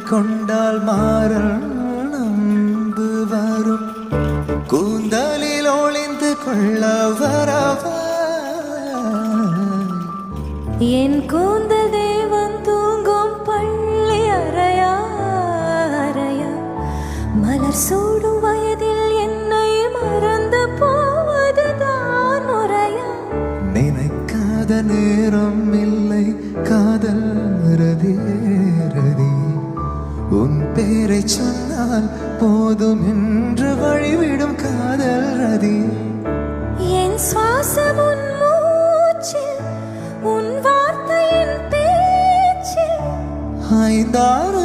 கொண்டால் மாறல் நம்பு வரும் கூந்தலில் ஒளிந்து கொள்ள வரவா என் கூந்தல் தேவன் தூங்கும் பள்ளி அறையா அறையா மலர் சூடும் வயதில் என்னை மறந்து போவதுதான் முறையா நினைக்காத நேரம் இல்லை காதல் ரதி ரதி உன் பேரை சொன்னால் போதும் என்று வழிவிடும் காதல் ரதி என் சுவாசம் உன் மூச்சில் உன் வார்த்தையின் பேச்சில் 爱到了。